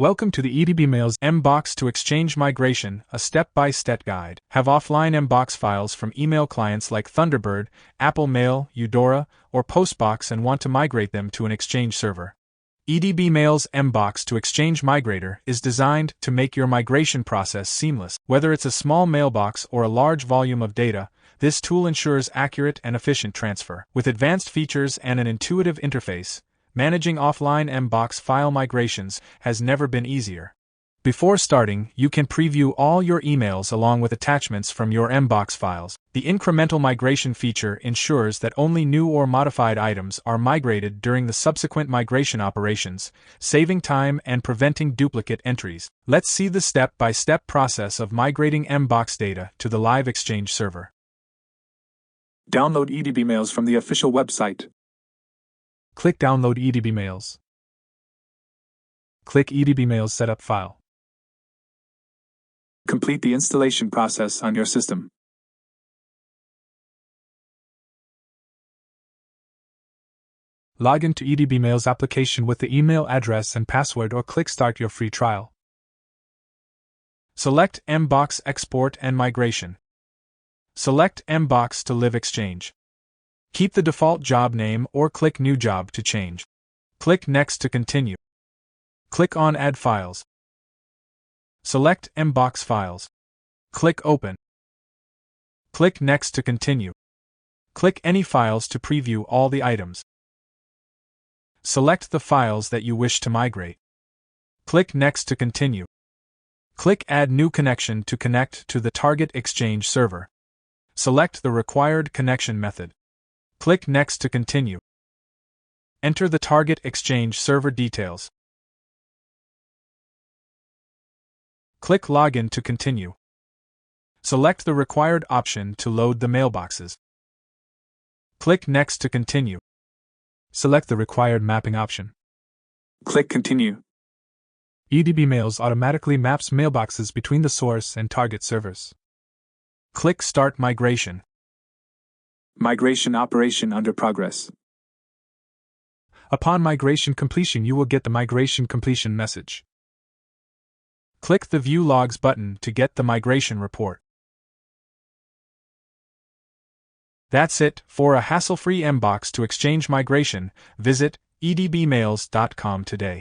Welcome to the EdbMails MBOX to Exchange Migration, a step-by-step guide. Have offline MBOX files from email clients like Thunderbird, Apple Mail, Eudora, or Postbox and want to migrate them to an Exchange server. EdbMails MBOX to Exchange Migrator is designed to make your migration process seamless. Whether it's a small mailbox or a large volume of data, this tool ensures accurate and efficient transfer. With advanced features and an intuitive interface, managing offline MBOX file migrations has never been easier. Before starting, you can preview all your emails along with attachments from your MBOX files. The incremental migration feature ensures that only new or modified items are migrated during the subsequent migration operations, saving time and preventing duplicate entries. Let's see the step-by-step process of migrating MBOX data to the live Exchange server. Download EdbMails from the official website. Click Download EdbMails. Click EdbMails Setup File. Complete the installation process on your system. Log into EdbMails application with the email address and password or click Start your free trial. Select MBOX Export and Migration. Select MBOX to Live Exchange. Keep the default job name or click New Job to change. Click Next to continue. Click on Add Files. Select MBOX Files. Click Open. Click Next to continue. Click any files to preview all the items. Select the files that you wish to migrate. Click Next to continue. Click Add New Connection to connect to the target Exchange server. Select the required connection method. Click Next to continue. Enter the target Exchange server details. Click Login to continue. Select the required option to load the mailboxes. Click Next to continue. Select the required mapping option. Click Continue. EdbMails automatically maps mailboxes between the source and target servers. Click Start Migration. Migration operation under progress. Upon migration completion, you will get the migration completion message. Click the View Logs button to get the migration report. That's it. For a hassle-free MBOX to Exchange migration, visit edbmails.com today.